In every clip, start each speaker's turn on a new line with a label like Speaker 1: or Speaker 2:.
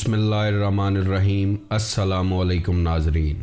Speaker 1: बिस्मिल्लाहिर्रहमानिर्रहीम। अस्सलाम वालेकुम नाजरीन,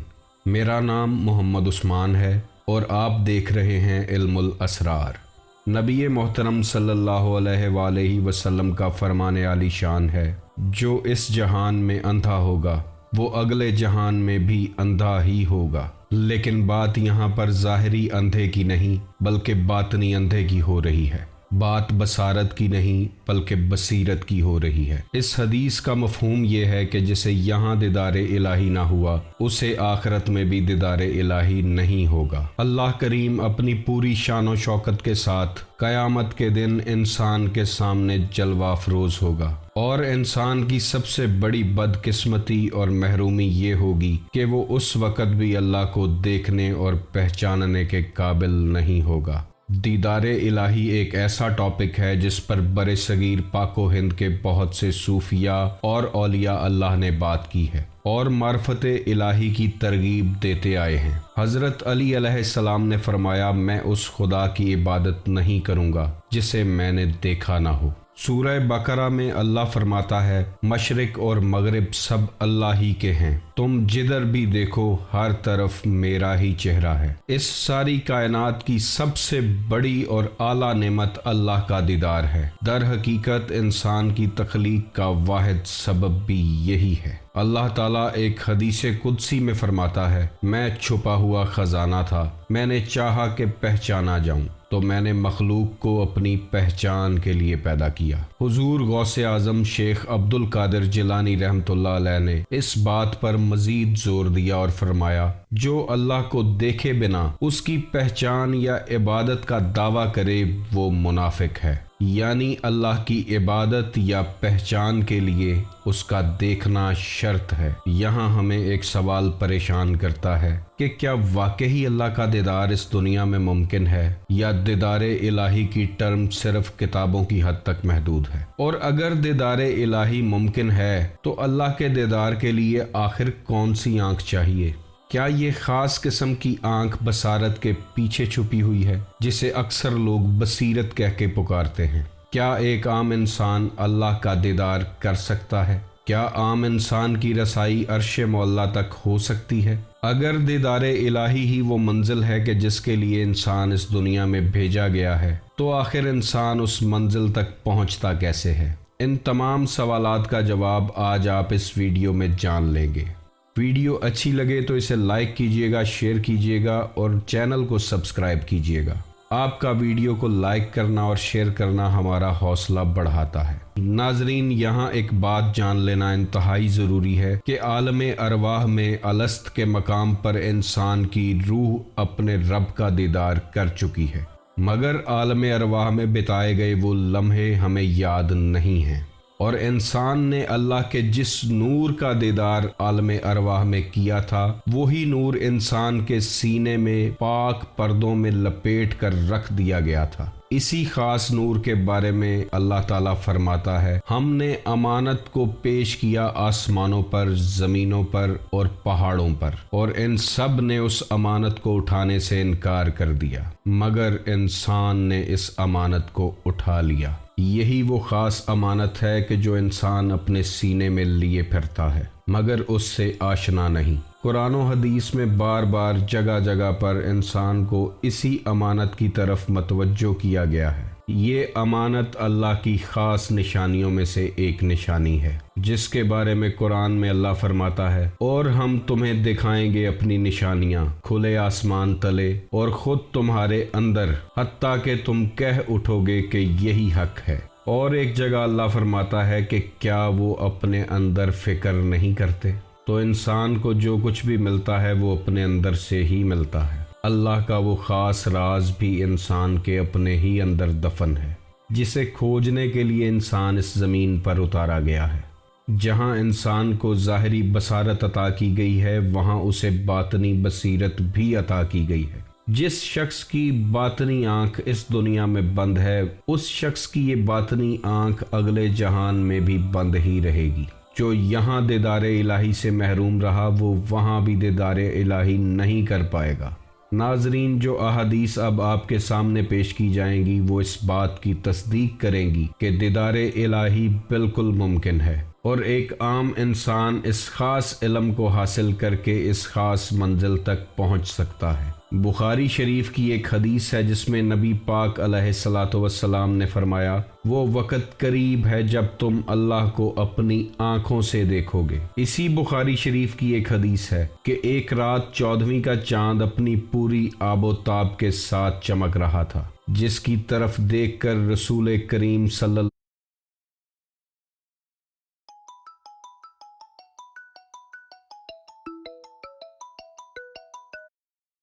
Speaker 1: मेरा नाम मोहम्मद उस्मान है और आप देख रहे हैं इल्मुल असरार। नबी मोहतरम सल्लल्लाहु अलैहि वसल्लम का फरमाने आली शान है, जो इस जहान में अंधा होगा वो अगले जहान में भी अंधा ही होगा। लेकिन बात यहाँ पर ज़ाहिरी अंधे की नहीं बल्कि बातनी अंधे की हो रही है। बात बसारत की नहीं बल्कि बसीरत की हो रही है। इस हदीस का मफहूम ये है कि जिसे यहाँ दीदार इलाही ना हुआ उसे आखिरत में भी दीदार इलाही नहीं होगा। अल्लाह करीम अपनी पूरी शान व शौकत के साथ क़यामत के दिन इंसान के सामने जलवा अफरोज़ होगा और इंसान की सबसे बड़ी बदकिस्मती और महरूमी ये होगी कि वो उस वक़्त भी अल्लाह को देखने और पहचानने के काबिल नहीं होगा। दीदार इलाही एक ऐसा टॉपिक है जिस पर बरे सगीर पाको हिंद के बहुत से सूफिया और औलिया अल्लाह ने बात की है और मार्फत इलाही की तरगीब देते आए हैं। हज़रत अली अलैहिस्सलाम ने फरमाया, मैं उस खुदा की इबादत नहीं करूँगा जिसे मैंने देखा ना हो। सूरह बकरा में अल्लाह फरमाता है, मशरिक और मगरिब सब अल्लाह ही के हैं, तुम जिधर भी देखो हर तरफ मेरा ही चेहरा है। इस सारी कायनात की सबसे बड़ी और आला नेमत अल्लाह का दीदार है। दर हकीकत इंसान की तख्लीक का वाहिद सबब भी यही है। अल्लाह ताला एक हदीस कुदसी में फरमाता है, मैं छुपा हुआ खजाना था, मैंने चाहा कि पहचाना जाऊं तो मैंने मखलूक को अपनी पहचान के लिए पैदा किया। हुजूर गौसे आज़म शेख अब्दुल कादिर जिलानी रहमतुल्लाह अलैह ने इस बात पर मजीद जोर दिया और फरमाया, जो अल्लाह को देखे बिना उसकी पहचान या इबादत का दावा करे वो मुनाफिक है। यानी अल्लाह की इबादत या पहचान के लिए उसका देखना शर्त है। यहाँ हमें एक सवाल परेशान करता है कि क्या वाकई अल्लाह का दीदार इस दुनिया में मुमकिन है या दीदार इलाही की टर्म सिर्फ किताबों की हद तक महदूद है। और अगर दीदार इलाही मुमकिन है तो अल्लाह के दीदार के लिए आखिर कौन सी आँख चाहिए? क्या ये ख़ास किस्म की आँख बसारत के पीछे छुपी हुई है जिसे अक्सर लोग बसीरत कह के पुकारते हैं? क्या एक आम इंसान अल्लाह का दीदार कर सकता है? क्या आम इंसान की रसाई अर्श मौला तक हो सकती है? अगर दीदार इलाही ही वो मंजिल है कि जिसके लिए इंसान इस दुनिया में भेजा गया है, तो आखिर इंसान उस मंजिल तक पहुंचता कैसे है? इन तमाम सवालात का जवाब आज आप इस वीडियो में जान लेंगे। वीडियो अच्छी लगे तो इसे लाइक कीजिएगा, शेयर कीजिएगा और चैनल को सब्सक्राइब कीजिएगा। आपका वीडियो को लाइक करना और शेयर करना हमारा हौसला बढ़ाता है। नाजरीन, यहाँ एक बात जान लेना इंतहाई ज़रूरी है कि आलम अरवाह में अलस्त के मकाम पर इंसान की रूह अपने रब का दीदार कर चुकी है, मगर आलम अरवाह में बिताए गए वो लम्हे हमें याद नहीं हैं। और इंसान ने अल्लाह के जिस नूर का दीदार आलम अरवाह में किया था, वही नूर इंसान के सीने में पाक पर्दों में लपेट कर रख दिया गया था। इसी खास नूर के बारे में अल्लाह ताला फरमाता है, हमने अमानत को पेश किया आसमानों पर, ज़मीनों पर और पहाड़ों पर, और इन सब ने उस अमानत को उठाने से इनकार कर दिया, मगर इंसान ने इस अमानत को उठा लिया। यही वो ख़ास अमानत है कि जो इंसान अपने सीने में लिए फिरता है मगर उससे आशना नहीं। कुरान और हदीस में बार बार जगह जगह पर इंसान को इसी अमानत की तरफ मतवज्जो किया गया है। ये अमानत अल्लाह की ख़ास निशानियों में से एक निशानी है, जिसके बारे में कुरान में अल्लाह फरमाता है, और हम तुम्हें दिखाएंगे अपनी निशानियाँ खुले आसमान तले और ख़ुद तुम्हारे अंदर, हत्ता कि तुम कह उठोगे कि यही हक है। और एक जगह अल्लाह फरमाता है कि क्या वो अपने अंदर फ़िक्र नहीं करते? तो इंसान को जो कुछ भी मिलता है वो अपने अंदर से ही मिलता है। अल्लाह का वो ख़ास राज भी इंसान के अपने ही अंदर दफन है, जिसे खोजने के लिए इंसान इस ज़मीन पर उतारा गया है। जहाँ इंसान को ज़ाहिरी बसारत अता की गई है, वहाँ उसे बातनी बसीरत भी अता की गई है। जिस शख्स की बातनी आँख इस दुनिया में बंद है, उस शख्स की ये बातनी आँख अगले जहान में भी बंद ही रहेगी। जो यहाँ दीदार इलाही से महरूम रहा वो वहाँ भी दीदार इलाही नहीं कर पाएगा। नाजरीन, जो अहादीस अब आपके सामने पेश की जाएंगी वो इस बात की तस्दीक करेंगी कि दीदार इलाही बिल्कुल मुमकिन है। اور ایک عام انسان اس خاص علم کو حاصل کر کے اس خاص منزل تک پہنچ سکتا ہے۔ بخاری شریف کی ایک حدیث ہے جس میں نبی پاک علیہ الصلاۃ والسلام نے فرمایا، وہ وقت قریب ہے جب تم اللہ کو اپنی آنکھوں سے دیکھو گے۔ اسی بخاری شریف کی ایک حدیث ہے کہ ایک رات 14ویں کا چاند اپنی پوری آب و تاب کے ساتھ چمک رہا تھا، جس کی طرف دیکھ کر رسول کریم صلی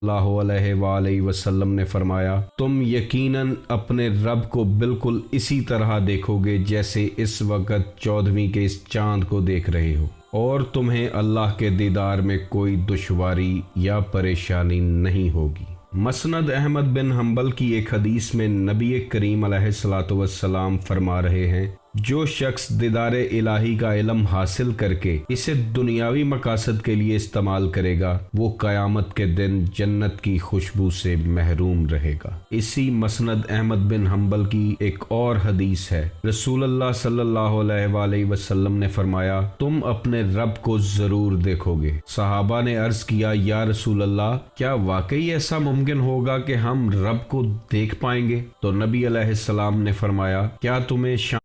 Speaker 1: اللہ علیہ وآلہ وسلم نے فرمایا، تم یقیناً اپنے رب کو بالکل اسی طرح دیکھو گے جیسے اس وقت 14ویں کے اس چاند کو دیکھ رہے ہو، اور تمہیں اللہ کے دیدار میں کوئی دشواری یا پریشانی نہیں ہوگی۔ مسند احمد بن حنبل کی ایک حدیث میں نبی کریم علیہ الصلاۃ والسلام فرما رہے ہیں، جو شخص دیدار الہی کا علم حاصل کر کے اسے دنیاوی مقاصد کے لیے استعمال کرے گا، وہ قیامت کے دن جنت کی خوشبو سے محروم رہے گا۔ اسی مسند احمد بن حنبل کی ایک اور حدیث ہے، رسول اللہ صلی اللہ علیہ وآلہ وسلم نے فرمایا، تم اپنے رب کو ضرور دیکھو گے۔ صحابہ نے عرض کیا، یا رسول اللہ، کیا واقعی ایسا ممکن ہوگا کہ ہم رب کو دیکھ پائیں گے؟ تو نبی علیہ السلام نے فرمایا، کیا تمہیں شام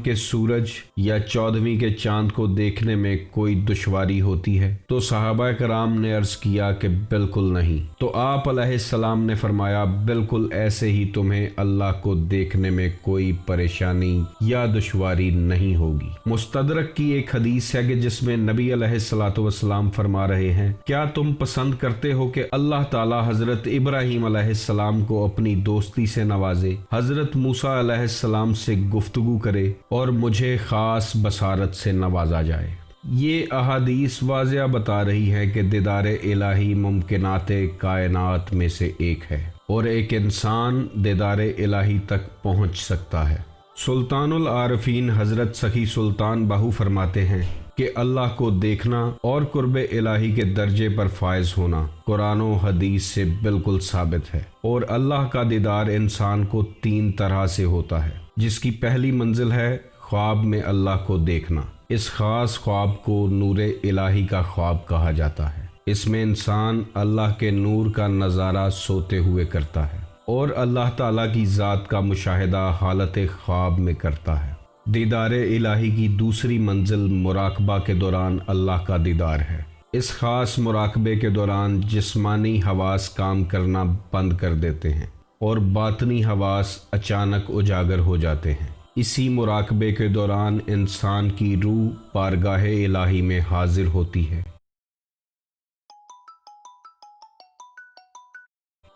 Speaker 1: کے سورج یا 14ویں کے چاند کو دیکھنے میں کوئی دشواری ہوتی ہے؟ تو صحابہ کرام نے عرض کیا کہ بالکل نہیں۔ تو آپ علیہ السلام نے فرمایا، بالکل ایسے ہی تمہیں اللہ کو دیکھنے میں کوئی پریشانی یا دشواری نہیں ہوگی۔ مستدرک کی ایک حدیث ہے کہ جس میں نبی علیہ الصلاۃ والسلام فرما رہے ہیں، کیا تم پسند کرتے ہو کہ اللہ تعالی حضرت ابراہیم علیہ السلام کو اپنی دوستی سے نوازے، حضرت موسیٰ علیہ السلام سے گفتگو کرے اور مجھے خاص بصارت سے نوازا جائے؟ یہ احادیث واضح بتا رہی ہے کہ دیدار الہی ممکنات کائنات میں سے ایک ہے اور ایک انسان دیدار الہی تک پہنچ سکتا ہے۔ سلطان العارفین حضرت سخی سلطان باہو فرماتے ہیں کہ اللہ کو دیکھنا اور قرب الہی کے درجے پر فائز ہونا قرآن و حدیث سے بالکل ثابت ہے، اور اللہ کا دیدار انسان کو 3 طرح سے ہوتا ہے، جس کی پہلی منزل ہے خواب میں اللہ کو دیکھنا۔ اس خاص خواب کو نور الہی کا خواب کہا جاتا ہے۔ اس میں انسان اللہ کے نور کا نظارہ سوتے ہوئے کرتا ہے اور اللہ تعالیٰ کی ذات کا مشاہدہ حالت خواب میں کرتا ہے۔ دیدار الہی کی دوسری منزل مراقبہ کے دوران اللہ کا دیدار ہے۔ اس خاص مراقبے کے دوران جسمانی حواس کام کرنا بند کر دیتے ہیں اور باطنی حواس اچانک اجاگر ہو جاتے ہیں۔ اسی مراقبے کے دوران انسان کی روح بارگاہ الہی میں حاضر ہوتی ہے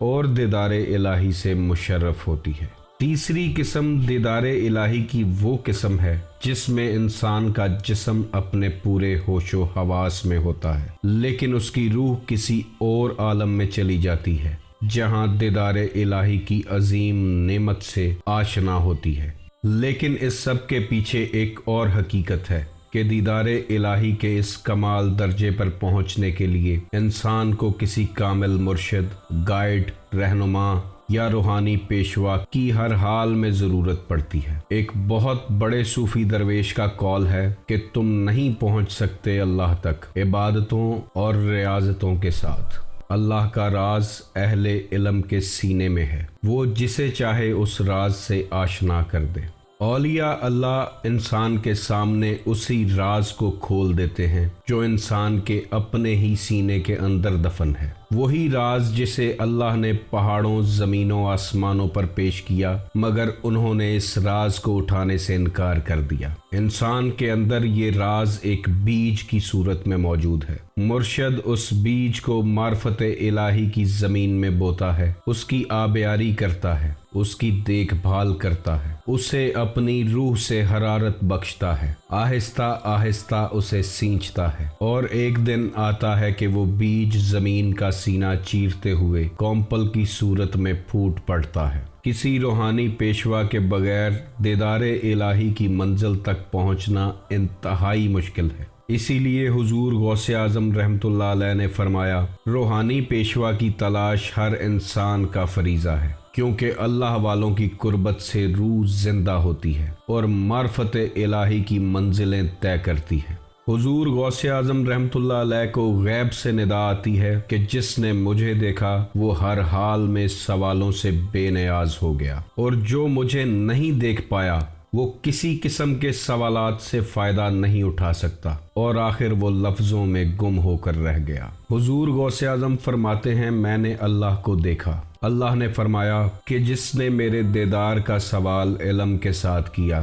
Speaker 1: اور دیدار الہی سے مشرف ہوتی ہے۔ تیسری قسم دیدار الہی کی وہ قسم ہے جس میں انسان کا جسم اپنے پورے ہوش و حواس میں ہوتا ہے، لیکن اس کی روح کسی اور عالم میں چلی جاتی ہے جہاں دیدار الہی کی عظیم نعمت سے آشنا ہوتی ہے۔ لیکن اس سب کے پیچھے ایک اور حقیقت ہے کہ دیدار الہی کے اس کمال درجے پر پہنچنے کے لیے انسان کو کسی کامل مرشد، گائیڈ، رہنما یا روحانی پیشوا کی ہر حال میں ضرورت پڑتی ہے۔ ایک بہت بڑے صوفی درویش کا قول ہے کہ تم نہیں پہنچ سکتے اللہ تک عبادتوں اور ریاضتوں کے ساتھ۔ اللہ کا راز اہل علم کے سینے میں ہے، وہ جسے چاہے اس راز سے آشنا کر دے۔ اولیاء اللہ انسان کے سامنے اسی راز کو کھول دیتے ہیں جو انسان کے اپنے ہی سینے کے اندر دفن ہے، وہی راز جسے اللہ نے پہاڑوں، زمینوں، آسمانوں پر پیش کیا، مگر انہوں نے اس راز کو اٹھانے سے انکار کر دیا۔ انسان کے اندر یہ راز ایک بیج کی صورت میں موجود ہے۔ مرشد اس بیج کو معرفت الہی کی زمین میں بوتا ہے، اس کی آبیاری کرتا ہے، اس کی دیکھ بھال کرتا ہے، اسے اپنی روح سے حرارت بخشتا ہے، آہستہ آہستہ اسے سینچتا ہے، اور ایک دن آتا ہے کہ وہ بیج زمین کا سینہ چیرتے ہوئے کومپل کی صورت میں پھوٹ پڑتا ہے۔ کسی روحانی پیشوا کے بغیر دیدار الہی کی منزل تک پہنچنا انتہائی مشکل ہے۔ اسی لیے حضور غوث اعظم رحمۃ اللہ علیہ نے فرمایا، روحانی پیشوا کی تلاش ہر انسان کا فریضہ ہے۔ क्योंकि अल्लाह वालों की कुर्बत से रूह जिंदा होती है और मार्फत इलाही की मंजिलें तय करती है। हुजूर गौसे आजम रहमतुल्लाह अलैह को गैब से निदा आती है कि जिसने मुझे देखा वो हर हाल में सवालों से बेनियाज हो गया, और जो मुझे नहीं देख पाया वो किसी किस्म के सवालात से फ़ायदा नहीं उठा सकता, और आखिर वो लफ्ज़ों में गुम होकर रह गया। हुजूर गौसे आज़म फरमाते हैं, मैंने अल्लाह को देखा। अल्लाह ने फरमाया कि जिसने मेरे दीदार का सवाल इल्म के साथ किया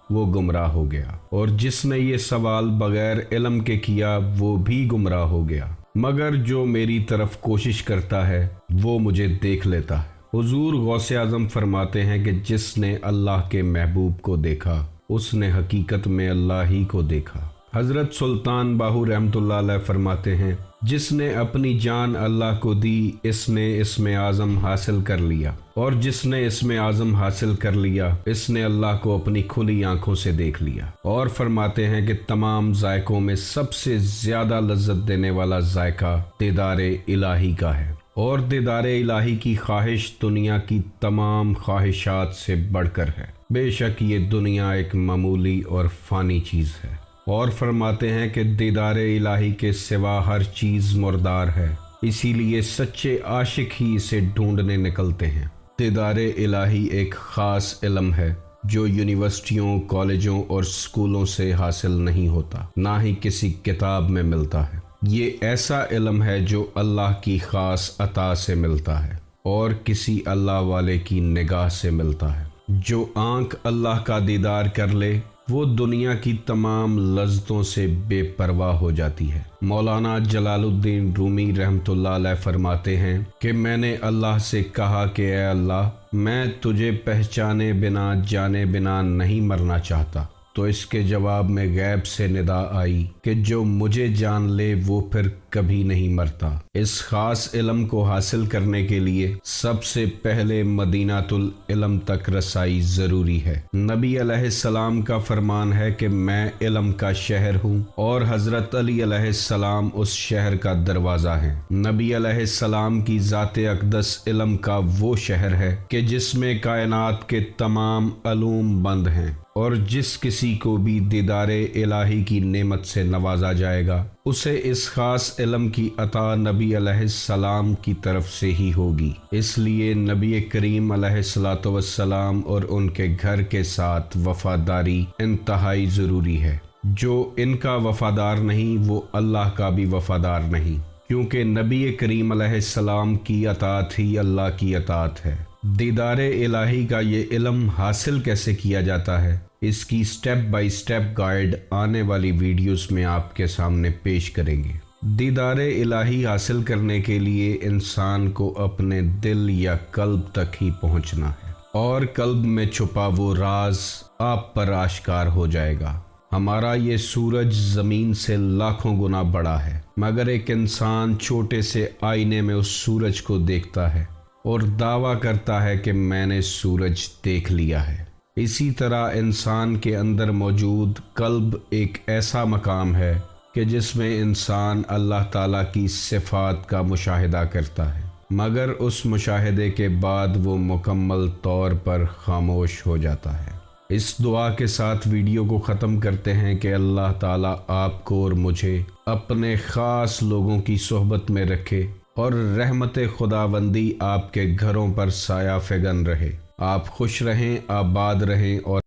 Speaker 1: वो गुमराह हो गया, और जिसने ये सवाल बगैर इल्म के किया वो भी गुमराह हो गया, मगर जो मेरी तरफ कोशिश करता है वो मुझे देख लेता है। हुजूर गौसे आज़म फरमाते हैं कि जिसने अल्लाह के महबूब को देखा उसने हकीकत में अल्लाह ही को देखा। हज़रत सुल्तान बाहू रहमतुल्लाह अलैह फरमाते हैं, जिसने अपनी जान अल्लाह को दी इसने इसमें आज़म हासिल कर लिया, और जिसने इसमें आज़म हासिल कर लिया इसने अल्लाह को अपनी खुली आंखों से देख लिया। और फरमाते हैं कि तमाम जायकों में सबसे ज़्यादा लज्जत देने वाला जायका दीदारे इलाही का है, और दीदारे इलाही की ख्वाहिश दुनिया की तमाम ख्वाहिशात से बढ़कर है। बेशक ये दुनिया एक मामूली और फ़ानी चीज़ है। और फरमाते हैं कि दीदारे इलाही के सिवा हर चीज़ मुर्दार है, इसीलिए सच्चे आशिक ही इसे ढूंढने निकलते हैं। दीदारे इलाही एक ख़ास इल्म है जो यूनिवर्सिटियों, कॉलेजों और स्कूलों से हासिल नहीं होता, ना ही किसी किताब में मिलता है। ये ऐसा इल्म है जो अल्लाह की ख़ास अता से मिलता है और किसी अल्लाह वाले की निगाह से मिलता है। जो आँख अल्लाह का दीदार कर ले वो दुनिया की तमाम लज्जतों से बेपरवाह हो जाती है। मौलाना जलालुद्दीन रूमी रहमतुल्लाह अलैह फरमाते हैं कि मैंने अल्लाह से कहा कि ऐ अल्लाह, मैं तुझे पहचाने बिना जाने बिना नहीं मरना चाहता। तो इसके जवाब में गैब से निदा आई कि जो मुझे जान ले वो फिर कभी नहीं मरता। इस खास इल्म को हासिल करने के लिए सबसे पहले मदीनातुल इल्म तक रसाई ज़रूरी है। नबी अलैहिस्सलाम का फरमान है कि मैं इल्म का शहर हूँ और हज़रत अली अलैहिस्सलाम उस शहर का दरवाज़ा है। नबी अलैहिस्सलाम की ज़ाते अक़दस इल्म का वो शहर है कि जिसमें कायनात के तमाम अलूम बंद हैं, और जिस किसी को भी दीदारे इलाही की नेमत से नवाजा जाएगा उसे इस खास इल्म की अता नबी अलैहिस्सलाम की तरफ से ही होगी। इसलिए नबी करीम अलैहिस्सलातु वस्सलाम और उनके घर के साथ वफादारी इंतहाई ज़रूरी है। जो इनका वफादार नहीं वो अल्लाह का भी वफादार नहीं, क्योंकि नबी करीम अलैहिस्सलाम की अतात ही अल्लाह की अतात है। दीदारे इलाही का ये इल्म हासिल कैसे किया जाता है, इसकी स्टेप बाय स्टेप गाइड आने वाली वीडियोस में आपके सामने पेश करेंगे। दीदारे इलाही हासिल करने के लिए इंसान को अपने दिल या कल्ब तक ही पहुंचना है, और कल्ब में छुपा वो राज आप पर आश्कार हो जाएगा। हमारा ये सूरज ज़मीन से लाखों गुना बड़ा है, मगर एक इंसान छोटे से आईने में उस सूरज को देखता है और दावा करता है कि मैंने सूरज देख लिया है। इसी तरह इंसान के अंदर मौजूद कल्ब एक ऐसा मकाम है कि जिसमें इंसान अल्लाह ताला की सिफ़ात का मुशाहिदा करता है, मगर उस मुशाहिदे के बाद वो मुकम्मल तौर पर खामोश हो जाता है। इस दुआ के साथ वीडियो को ख़त्म करते हैं कि अल्लाह ताला आपको और मुझे अपने ख़ास लोगों की सोहबत में रखे और रहमत खुदाबंदी आपके घरों पर साया फ़िगन रहे। आप खुश रहें, आबाद रहें और